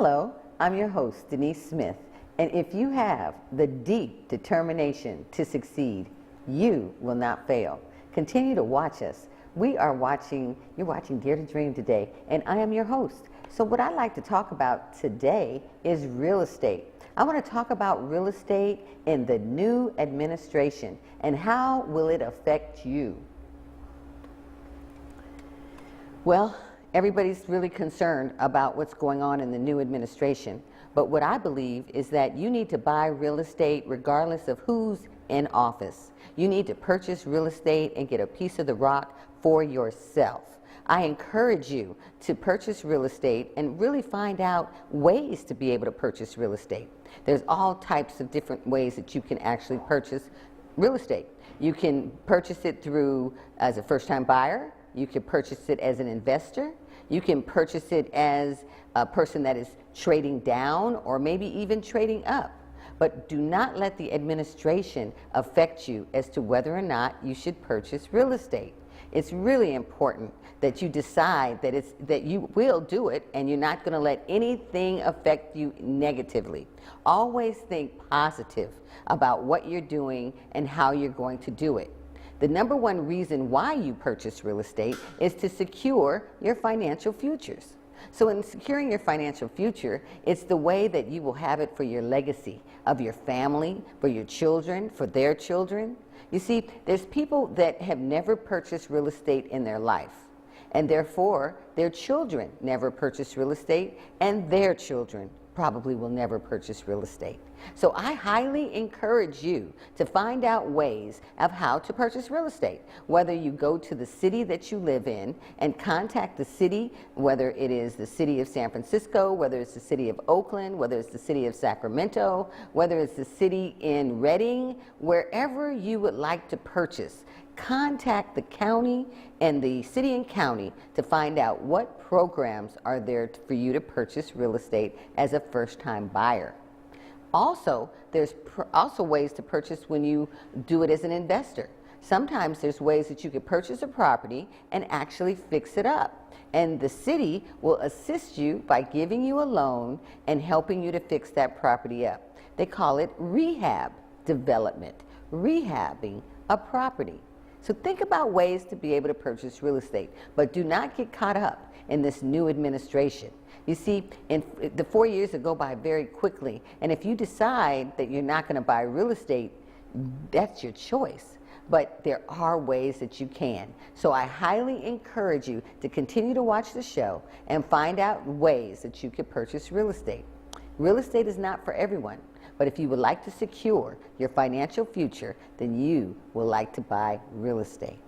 Hello, I'm your host, Denise Smith, and if you have the deep determination to succeed, you will not fail. Continue to watch us. You're watching Dare to Dream today, and I am your host. So what I'd like to talk about today is real estate. I want to talk about real estate in the new administration and how will it affect you. Well, everybody's really concerned about what's going on in the new administration, but what I believe is that you need to buy real estate regardless of who's in office. You need to purchase real estate and get a piece of the rock for yourself. I encourage you to purchase real estate and really find out ways to be able to purchase real estate. There's all types of different ways that you can actually purchase real estate. You can purchase it through as a first-time buyer. You can purchase it as an investor. You can purchase it as a person that is trading down or maybe even trading up. But do not let the administration affect you as to whether or not you should purchase real estate. It's really important that you decide that you will do it and you're not going to let anything affect you negatively. Always think positive about what you're doing and how you're going to do it. The number one reason why you purchase real estate is to secure your financial futures. So in securing your financial future, it's the way that you will have it for your legacy of your family, for your children, for their children. You see, there's people that have never purchased real estate in their life, and therefore their children never purchased real estate, and their children probably will never purchase real estate. So I highly encourage you to find out ways of how to purchase real estate. Whether you go to the city that you live in and contact the city, whether it is the city of San Francisco, whether it's the city of Oakland, whether it's the city of Sacramento, whether it's the city in Redding, wherever you would like to purchase, contact the county and the city and county to find out what programs are there for you to purchase real estate as a first-time buyer. Also, there's also ways to purchase when you do it as an investor. Sometimes there's ways that you could purchase a property and actually fix it up. And the city will assist you by giving you a loan and helping you to fix that property up. They call it rehab development, rehabbing a property. So think about ways to be able to purchase real estate, but do not get caught up in this new administration. You see, in the 4 years that go by very quickly, and if you decide that you're not going to buy real estate, that's your choice. But there are ways that you can. So I highly encourage you to continue to watch the show and find out ways that you can purchase real estate. Real estate is not for everyone, but if you would like to secure your financial future, then you will like to buy real estate.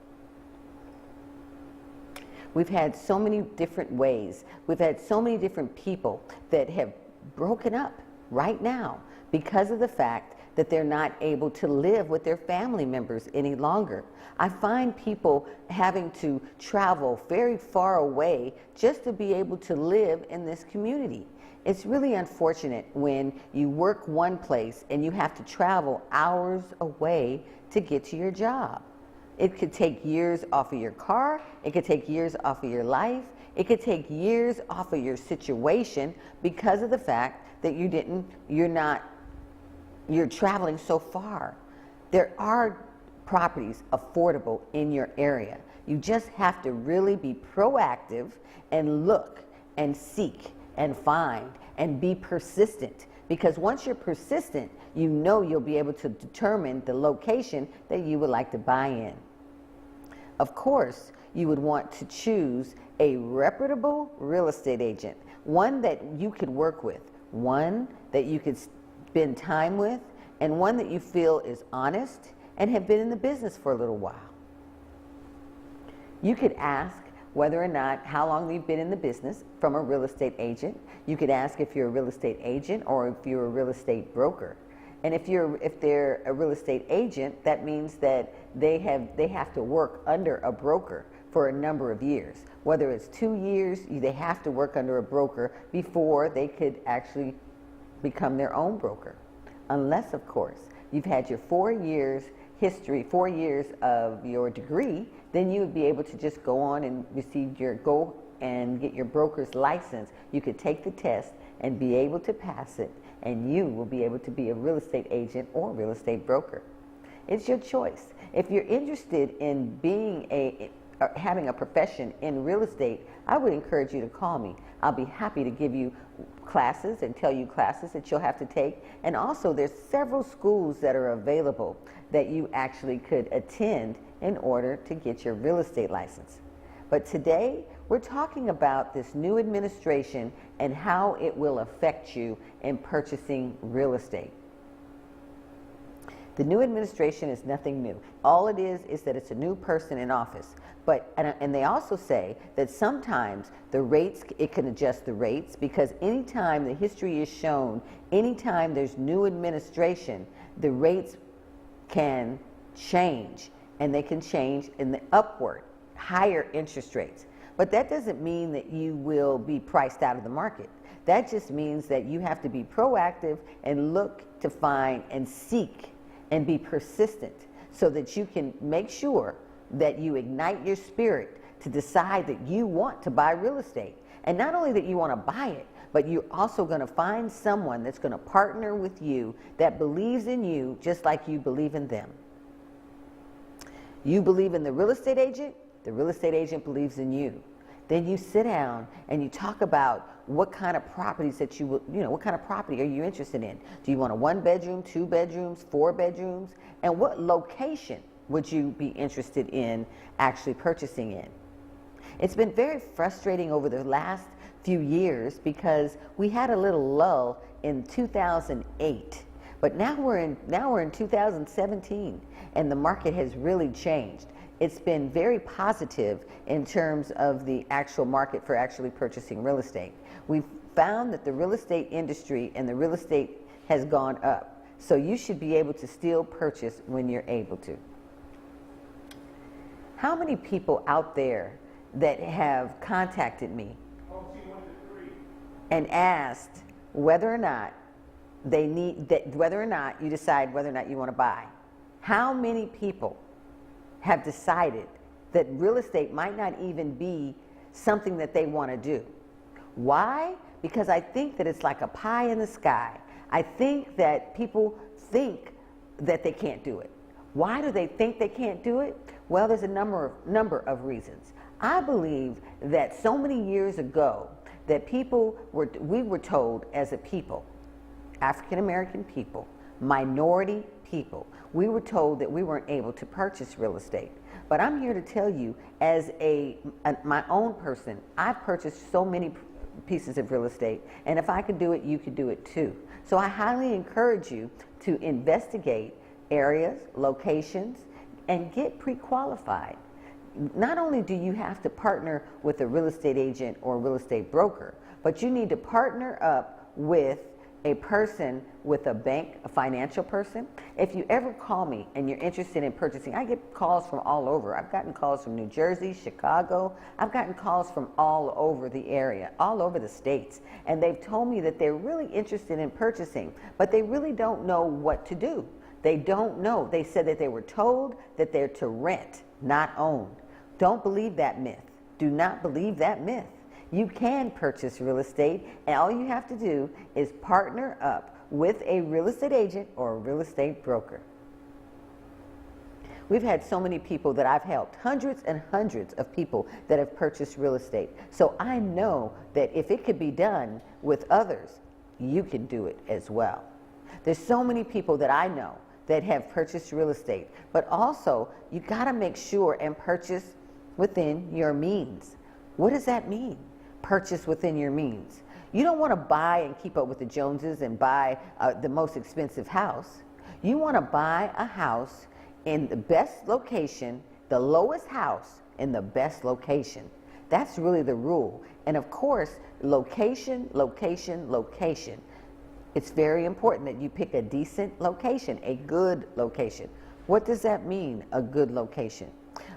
We've had so many different ways. We've had so many different people that have broken up right now because of the fact that they're not able to live with their family members any longer. I find people having to travel very far away just to be able to live in this community. It's really unfortunate when you work one place and you have to travel hours away to get to your job. It could take years off of your car. It could take years off of your life. It could take years off of your situation because of the fact that you're traveling so far. There are properties affordable in your area. You just have to really be proactive and look and seek and find and be persistent. Because once you're persistent, you know you'll be able to determine the location that you would like to buy in. Of course, you would want to choose a reputable real estate agent, one that you could work with, one that you could spend time with, and one that you feel is honest and have been in the business for a little while. You could ask whether or not, how long they've been in the business from a real estate agent. You could ask if you're a real estate agent or if you're a real estate broker. And if they're a real estate agent, that means that they have to work under a broker for a number of years. Whether it's 2 years, they have to work under a broker before they could actually become their own broker. Unless, of course, you've had your 4 years history, 4 years of your degree, then you would be able to just go on and go and get your broker's license. You could take the test and be able to pass it, and you will be able to be a real estate agent or real estate broker. It's your choice. If you're interested in having a profession in real estate, I would encourage you to call me. I'll be happy to give you classes and tell you classes that you'll have to take. And also, there's several schools that are available that you actually could attend in order to get your real estate license. But today, we're talking about this new administration and how it will affect you in purchasing real estate. The new administration is nothing new. All it is that it's a new person in office. And they also say that sometimes the rates, it can adjust the rates, because anytime the history is shown, anytime there's new administration, the rates can change, and they can change in the upward, higher interest rates. But that doesn't mean that you will be priced out of the market. That just means that you have to be proactive and look to find and seek and be persistent so that you can make sure that you ignite your spirit to decide that you want to buy real estate. And not only that you want to buy it, but you're also going to find someone that's going to partner with you that believes in you just like you believe in them. You believe in the real estate agent believes in you. Then you sit down and you talk about what kind of properties that what kind of property are you interested in? Do you want a 1-bedroom, 2 bedrooms, 4 bedrooms? And what location would you be interested in actually purchasing in? It's been very frustrating over the last few years because we had a little lull in 2008, but now we're in 2017, and the market has really changed. It's been very positive in terms of the actual market for actually purchasing real estate. We've found that the real estate industry and the real estate has gone up, so you should be able to still purchase when you're able to. How many people out there that have contacted me and asked whether or not you decide whether or not you want to buy? How many people have decided that real estate might not even be something that they want to do? Why? Because I think that it's like a pie in the sky. I think that people think that they can't do it. Why do they think they can't do it? Well, there's a number of reasons. I believe that so many years ago that we were told as a people, African American people, minority people, we were told that we weren't able to purchase real estate. But I'm here to tell you, as my own person, I've purchased so many pieces of real estate, and if I could do it, you could do it too. So I highly encourage you to investigate areas, locations, and get pre-qualified. Not only do you have to partner with a real estate agent or a real estate broker, but you need to partner up with a person with a bank, a financial person. If you ever call me and you're interested in purchasing, I get calls from all over. I've gotten calls from New Jersey, Chicago. I've gotten calls from all over the area, all over the states. And they've told me that they're really interested in purchasing, but they really don't know what to do. They don't know. They said that they were told that they're to rent, not own. Don't believe that myth. Do not believe that myth. You can purchase real estate, and all you have to do is partner up with a real estate agent or a real estate broker. We've had so many people that I've helped, hundreds and hundreds of people that have purchased real estate. So I know that if it could be done with others, you can do it as well. There's so many people that I know that have purchased real estate, but also you got to make sure and purchase within your means. What does that mean? Purchase within your means. You don't want to buy and keep up with the Joneses and buy the most expensive house. You want to buy a house in the best location, the lowest house in the best location. That's really the rule. And of course, location, location, location. It's very important that you pick a decent location, a good location. What does that mean, a good location?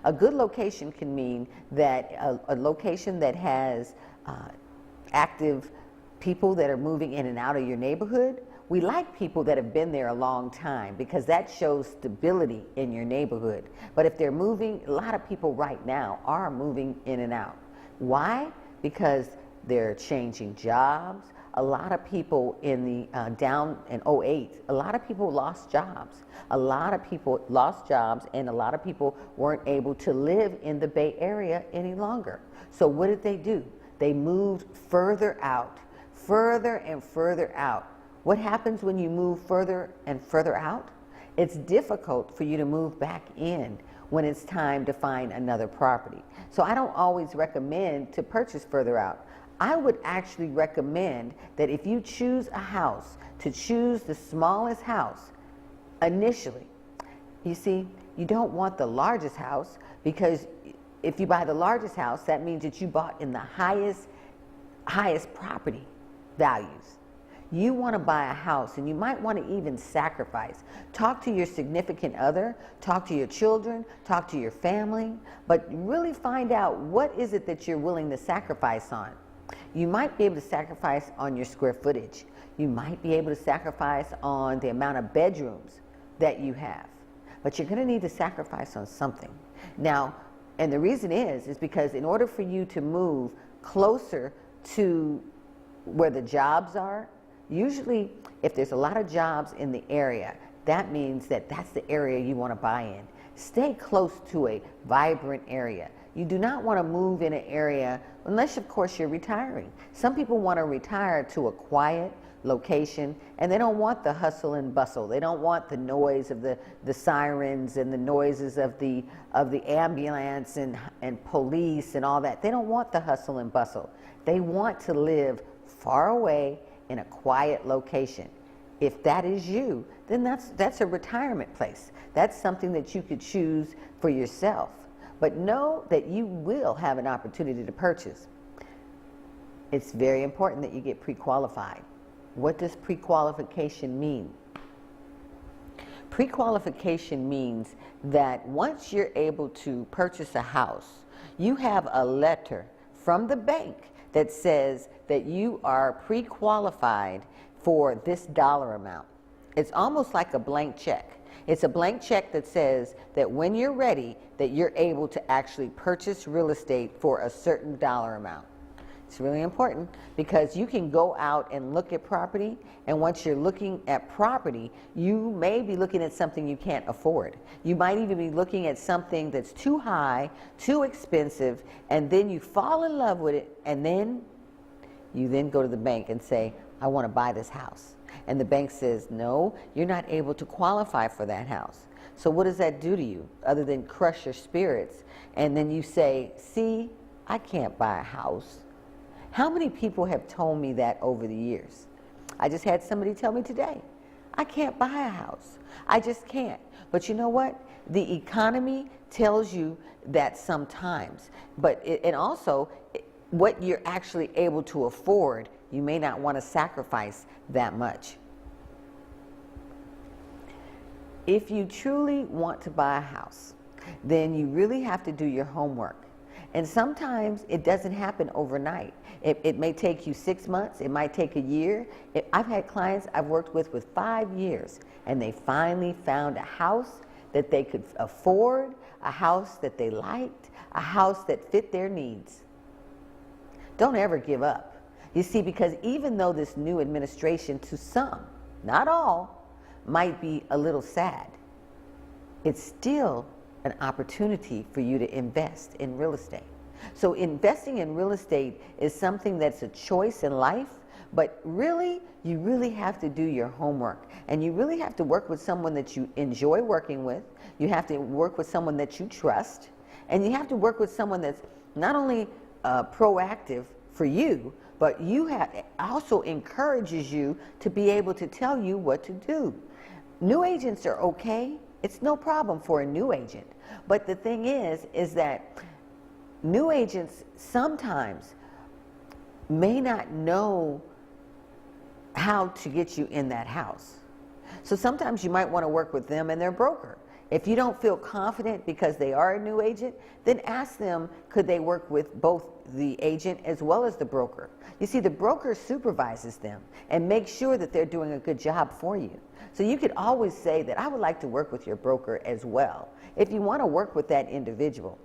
A good location can mean that a location that has active people that are moving in and out of your neighborhood, we like people that have been there a long time because that shows stability in your neighborhood. But if they're moving, a lot of people right now are moving in and out. Why? Because they're changing jobs. A lot of people in the down in '08, a lot of people lost jobs. A lot of people lost jobs, and a lot of people weren't able to live in the Bay Area any longer. So what did they do? They moved further out, further and further out. What happens when you move further and further out? It's difficult for you to move back in when it's time to find another property. So I don't always recommend to purchase further out. I would actually recommend that if you choose a house, to choose the smallest house initially. You see, you don't want the largest house, because if you buy the largest house, that means that you bought in the highest property values. You want to buy a house, and you might want to even sacrifice. Talk to your significant other, talk to your children, talk to your family, but really find out what is it that you're willing to sacrifice on. You might be able to sacrifice on your square footage. You might be able to sacrifice on the amount of bedrooms that you have. But you're going to need to sacrifice on something. Now, and the reason is because in order for you to move closer to where the jobs are, usually if there's a lot of jobs in the area, that means that that's the area you want to buy in. Stay close to a vibrant area. You do not want to move in an area, unless of course you're retiring. Some people want to retire to a quiet location, and they don't want the hustle and bustle. They don't want the noise of the sirens and the noises of the ambulance and police and all that. They don't want the hustle and bustle. They want to live far away in a quiet location. If that is you, then that's a retirement place. That's something that you could choose for yourself. But know that you will have an opportunity to purchase. It's very important that you get pre-qualified. What does pre-qualification mean? Pre-qualification means that once you're able to purchase a house, you have a letter from the bank that says that you are pre-qualified for this dollar amount. It's almost like a blank check. It's a blank check that says that when you're ready, that you're able to actually purchase real estate for a certain dollar amount. It's really important because you can go out and look at property, and once you're looking at property, you may be looking at something you can't afford. You might even be looking at something that's too high, too expensive, and then you fall in love with it, and then you then go to the bank and say, I want to buy this house. And the bank says, no, you're not able to qualify for that house. So what does that do to you other than crush your spirits? And then you say, see, I can't buy a house. How many people have told me that over the years? I just had somebody tell me today, I can't buy a house. I just can't. But you know what? The economy tells you that sometimes. And also, what you're actually able to afford, you may not want to sacrifice that much. If you truly want to buy a house, then you really have to do your homework. And sometimes it doesn't happen overnight. It may take you 6 months, it might take a year. I've had clients I've worked with 5 years, and they finally found a house that they could afford, a house that they liked, a house that fit their needs. Don't ever give up. You see, because even though this new administration, to some, not all, might be a little sad, it's still an opportunity for you to invest in real estate. So investing in real estate is something that's a choice in life, but really, you really have to do your homework. And you really have to work with someone that you enjoy working with. You have to work with someone that you trust. And you have to work with someone that's not only proactive for you, but also encourages you to be able to tell you what to do. New agents are okay. It's no problem for a new agent. But the thing is that new agents sometimes may not know how to get you in that house. So sometimes you might want to work with them and their broker. If you don't feel confident because they are a new agent, then ask them, could they work with both the agent as well as the broker? You see, the broker supervises them and makes sure that they're doing a good job for you. So you could always say that I would like to work with your broker as well, if you want to work with that individual.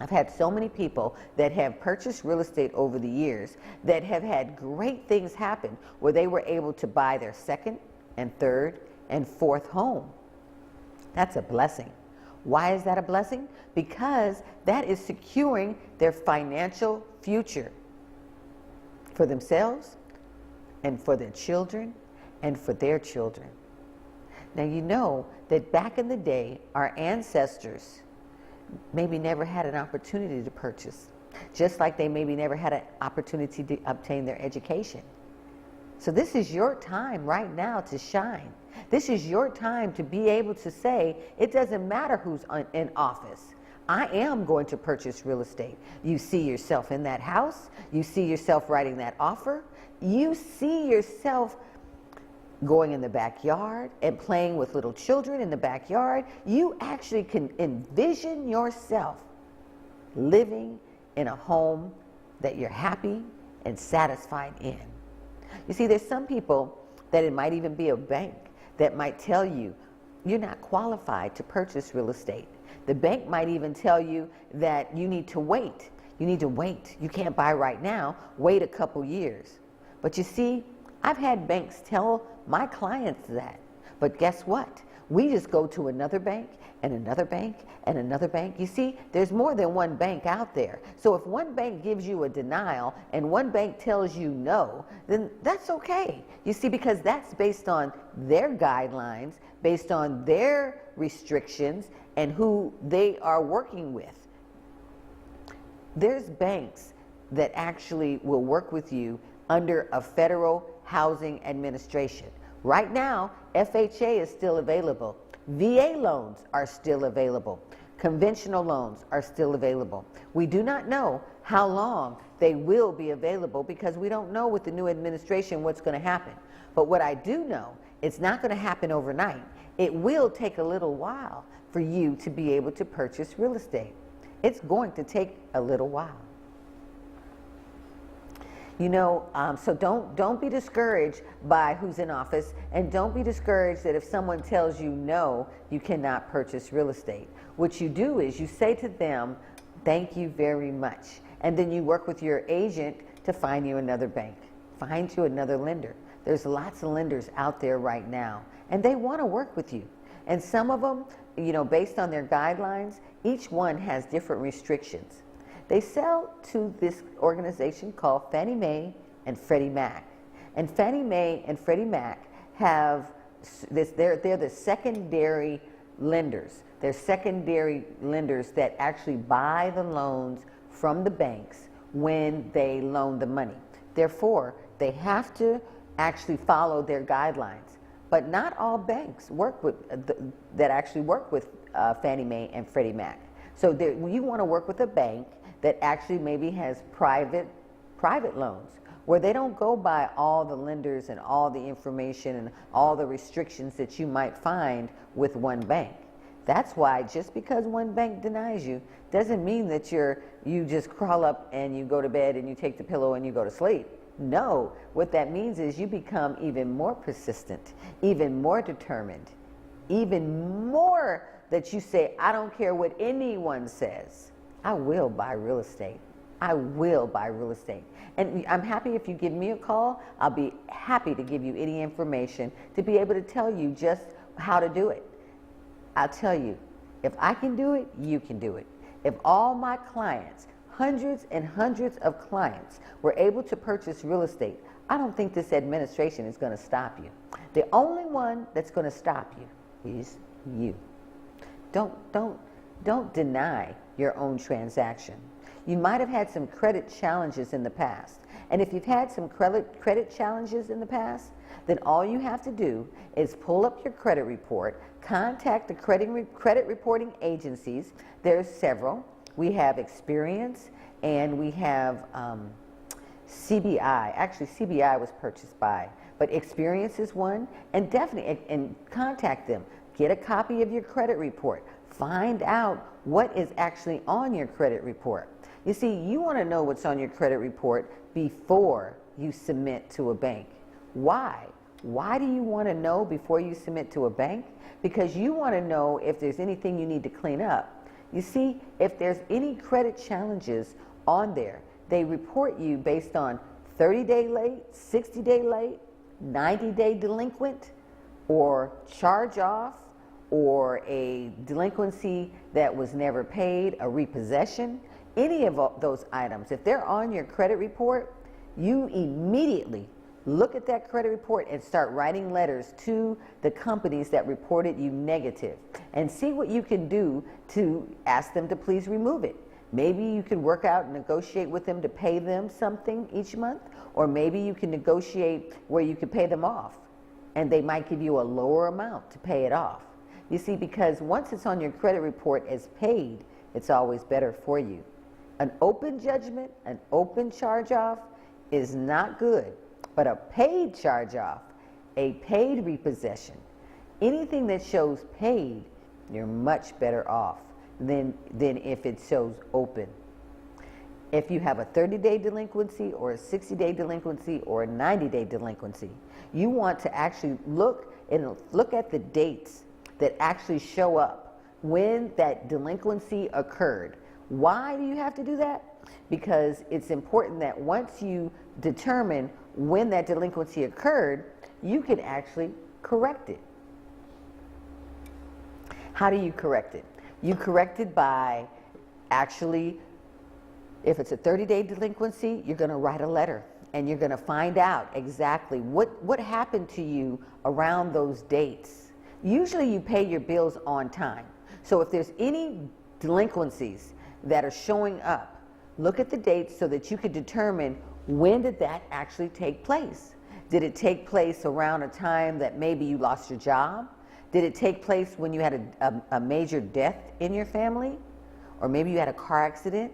I've had so many people that have purchased real estate over the years that have had great things happen where they were able to buy their second and third and fourth home. That's a blessing. Why is that a blessing? Because that is securing their financial future for themselves and for their children and for their children. Now you know that back in the day, our ancestors maybe never had an opportunity to purchase, just like they maybe never had an opportunity to obtain their education. So this is your time right now to shine. This is your time to be able to say, it doesn't matter who's in office. I am going to purchase real estate. You see yourself in that house. You see yourself writing that offer. You see yourself going in the backyard and playing with little children in the backyard. You actually can envision yourself living in a home that you're happy and satisfied in. You see, there's some people that it might even be a bank that might tell you you're not qualified to purchase real estate. The bank might even tell you that you need to wait. You need to wait. You can't buy right now. Wait a couple years. But you see, I've had banks tell my clients that. But guess what? We just go to another bank and another bank and another bank. You see, there's more than one bank out there. So if one bank gives you a denial and one bank tells you no, then that's okay. You see, because that's based on their guidelines, based on their restrictions and who they are working with. There's banks that actually will work with you under a federal housing administration. Right now, FHA is still available. VA loans are still available. Conventional loans are still available. We do not know how long they will be available because we don't know with the new administration what's going to happen. But what I do know, it's not going to happen overnight. It will take a little while for you to be able to purchase real estate. It's going to take a little while. You know, so don't be discouraged by who's in office, and don't be discouraged that if someone tells you no, you cannot purchase real estate. What you do is you say to them, thank you very much. And then you work with your agent to find you another bank, find you another lender. There's lots of lenders out there right now, and they want to work with you. And some of them, you know, based on their guidelines, each one has different restrictions. They sell to this organization called Fannie Mae and Freddie Mac. And Fannie Mae and Freddie Mac have this, they're the secondary lenders. They're secondary lenders that actually buy the loans from the banks when they loan the money. Therefore, they have to actually follow their guidelines. But not all banks work with that actually work with Fannie Mae and Freddie Mac. So you want to work with a bank that actually maybe has private loans, where they don't go by all the lenders and all the information and all the restrictions that you might find with one bank. That's why just because one bank denies you doesn't mean that you just crawl up and you go to bed and you take the pillow and you go to sleep. No, what that means is you become even more persistent, even more determined, even more that you say, I don't care what anyone says. I will buy real estate. I will buy real estate. And I'm happy if you give me a call. I'll be happy to give you any information to be able to tell you just how to do it. I'll tell you, if I can do it, you can do it. If all my clients, hundreds and hundreds of clients, were able to purchase real estate, I don't think this administration is going to stop you. The only one that's going to stop you is you. Don't deny your own transaction. You might have had some credit challenges in the past. And if you've had some credit challenges in the past, then all you have to do is pull up your credit report, contact the credit reporting agencies. There's several. We have Experience and we have CBI. Actually, CBI was purchased by, but Experience is one. And definitely, and contact them. Get a copy of your credit report. Find out what is actually on your credit report. You see, you want to know what's on your credit report before you submit to a bank. Why? Why do you want to know before you submit to a bank? Because you want to know if there's anything you need to clean up. You see, if there's any credit challenges on there, they report you based on 30-day late, 60-day late, 90-day delinquent, or charge off, or a delinquency that was never paid, a repossession. Any of those items, if they're on your credit report, you immediately look at that credit report and start writing letters to the companies that reported you negative, and see what you can do to ask them to please remove it. Maybe you can work out and negotiate with them to pay them something each month, or maybe you can negotiate where you can pay them off, and they might give you a lower amount to pay it off. You see, because once it's on your credit report as paid, it's always better for you. An open judgment, an open charge-off is not good, but a paid charge-off, a paid repossession, anything that shows paid, you're much better off than if it shows open. If you have a 30-day delinquency or a 60-day delinquency or a 90-day delinquency, you want to actually look at the dates that actually show up when that delinquency occurred. Why do you have to do that? Because it's important that once you determine when that delinquency occurred, you can actually correct it. How do you correct it? You correct it by actually, if it's a 30-day delinquency, you're going to write a letter and you're going to find out exactly what happened to you around those dates. Usually you pay your bills on time. So if there's any delinquencies that are showing up, look at the dates so that you can determine when did that actually take place. Did it take place around a time that maybe you lost your job? Did it take place when you had a major death in your family? Or maybe you had a car accident?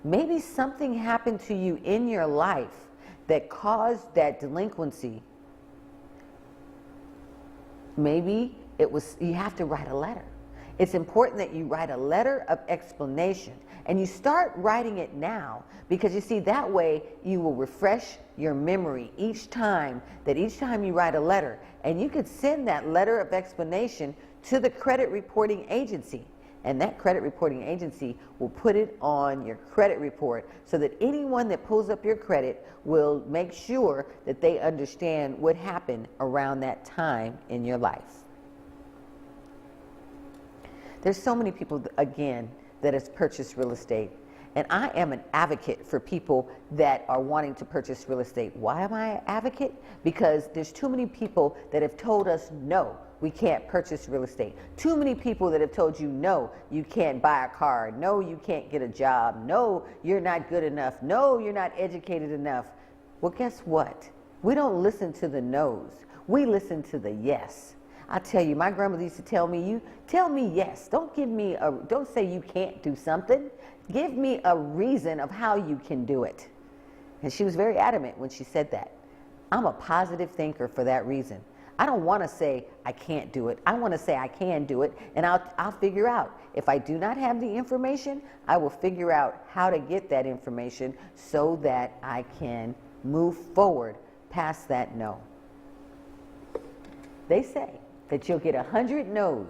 Maybe something happened to you in your life that caused that delinquency. Maybe it was, you have to write a letter. It's important that you write a letter of explanation, and you start writing it now, because you see, that way you will refresh your memory each time you write a letter, and you could send that letter of explanation to the credit reporting agency, and that credit reporting agency will put it on your credit report so that anyone that pulls up your credit will make sure that they understand what happened around that time in your life. There's so many people, again, that has purchased real estate. And I am an advocate for people that are wanting to purchase real estate. Why am I an advocate? Because there's too many people that have told us, no, we can't purchase real estate. Too many people that have told you, no, you can't buy a car. No, you can't get a job. No, you're not good enough. No, you're not educated enough. Well, guess what? We don't listen to the no's. We listen to the yes. I tell you, my grandmother used to tell me, you tell me yes. Don't say you can't do something. Give me a reason of how you can do it. And she was very adamant when she said that. I'm a positive thinker for that reason. I don't want to say I can't do it. I want to say I can do it, and I'll figure out. If I do not have the information, I will figure out how to get that information so that I can move forward past that no. They say that you'll get 100 no's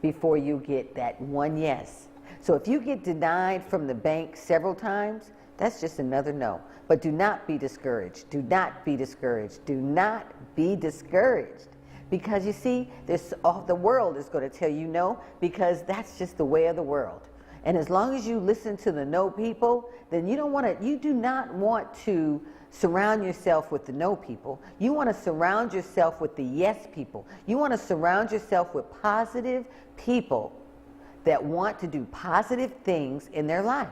before you get that one yes. So if you get denied from the bank several times, that's just another no. But do not be discouraged. Do not be discouraged. Do not be discouraged. Because you see, the world is going to tell you no, because that's just the way of the world. And as long as you listen to the no people, then you do not want to surround yourself with the no people. You want to surround yourself with the yes people. You want to surround yourself with positive people that want to do positive things in their life.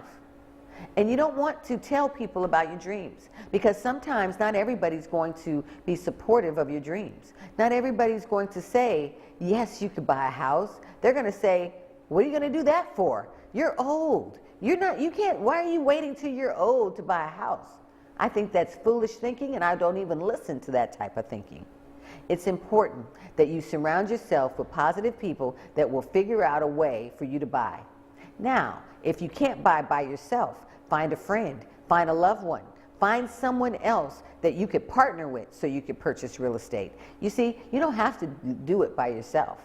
And you don't want to tell people about your dreams, because sometimes not everybody's going to be supportive of your dreams. Not everybody's going to say, yes, you could buy a house. They're going to say, what are you going to do that for? You're old. You can't, why are you waiting till you're old to buy a house? I think that's foolish thinking, and I don't even listen to that type of thinking. It's important that you surround yourself with positive people that will figure out a way for you to buy. Now, if you can't buy by yourself, find a friend, find a loved one, find someone else that you could partner with so you could purchase real estate. You see, you don't have to do it by yourself.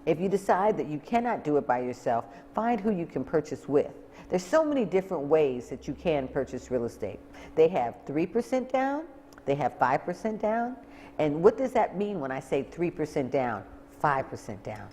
If you decide that you cannot do it by yourself, find who you can purchase with. There's so many different ways that you can purchase real estate. They have 3% down, they have 5% down. And what does that mean when I say 3% down, 5% down?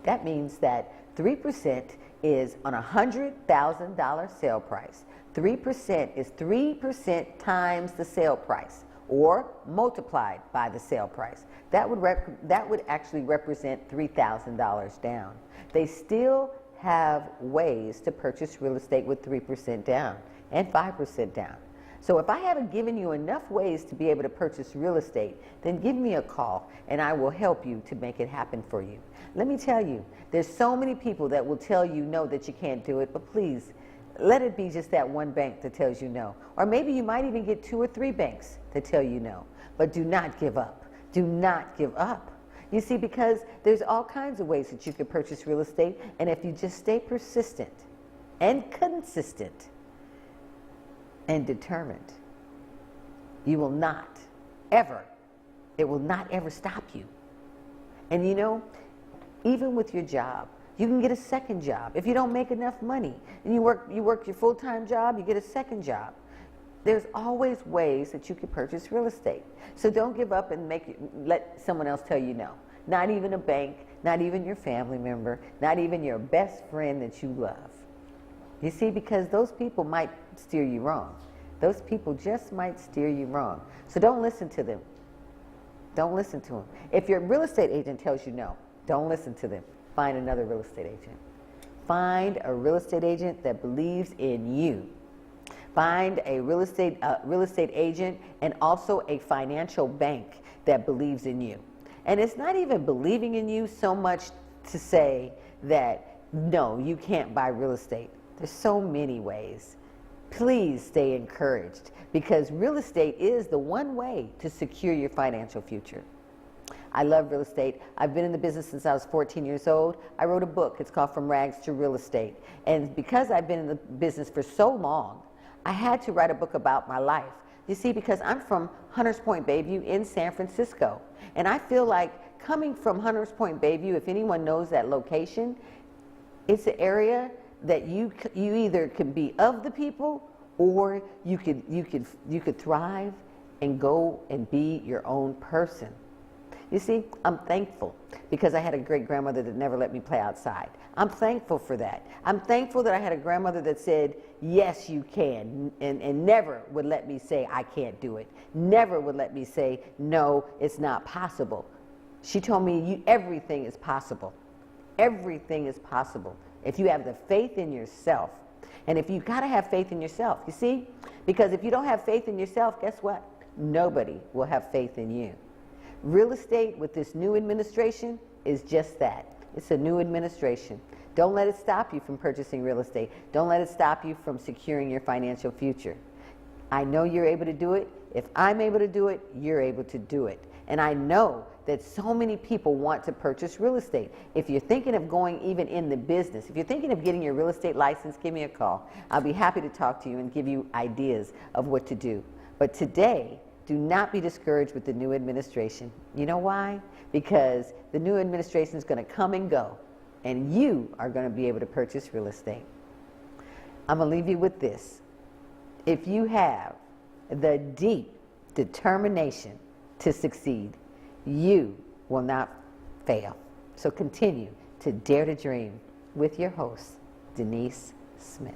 That means that 3% is on a $100,000 sale price. 3% is 3% times the sale price, or multiplied by the sale price. That would actually represent $3,000 down. They still have ways to purchase real estate with 3% down and 5% down. So if I haven't given you enough ways to be able to purchase real estate, then give me a call and I will help you to make it happen for you. Let me tell you, there's so many people that will tell you no, that you can't do it, but please, let it be just that one bank that tells you no. Or maybe you might even get 2 or 3 banks that tell you no. But do not give up. Do not give up. You see, because there's all kinds of ways that you can purchase real estate, and if you just stay persistent and consistent and determined, you will not ever, it will not ever stop you. And you know, even with your job, you can get a second job. If you don't make enough money and you work your full-time job, you get a second job. There's always ways that you can purchase real estate. So don't give up and let someone else tell you no. Not even a bank, not even your family member, not even your best friend that you love. You see, because those people might steer you wrong. Those people just might steer you wrong. So don't listen to them. Don't listen to them. If your real estate agent tells you no, don't listen to them. Find another real estate agent. Find a real estate agent that believes in you. Find a real estate agent and also a financial bank that believes in you. And it's not even believing in you so much to say that, no, you can't buy real estate. There's so many ways. Please stay encouraged, because real estate is the one way to secure your financial future. I love real estate. I've been in the business since I was 14 years old. I wrote a book. It's called From Rags to Real Estate. And because I've been in the business for so long, I had to write a book about my life. You see, because I'm from Hunters Point Bayview in San Francisco. And I feel like coming from Hunters Point Bayview, if anyone knows that location, it's an area that you either can be of the people, or you could thrive and go and be your own person. You see, I'm thankful because I had a great-grandmother that never let me play outside. I'm thankful for that. I'm thankful that I had a grandmother that said, yes, you can, and never would let me say, I can't do it. Never would let me say, no, it's not possible. She told me, everything is possible. Everything is possible if you have the faith in yourself. And if you've got to have faith in yourself, you see? Because if you don't have faith in yourself, guess what? Nobody will have faith in you. Real estate with this new administration is just that. It's a new administration. Don't let it stop you from purchasing real estate. Don't let it stop you from securing your financial future. I know you're able to do it. If I'm able to do it, you're able to do it. And I know that so many people want to purchase real estate. If you're thinking of going even in the business, if you're thinking of getting your real estate license, give me a call. I'll be happy to talk to you and give you ideas of what to do. But today, do not be discouraged with the new administration. You know why? Because the new administration is going to come and go, and you are going to be able to purchase real estate. I'm going to leave you with this. If you have the deep determination to succeed, you will not fail. So continue to dare to dream with your host, Denise Smith.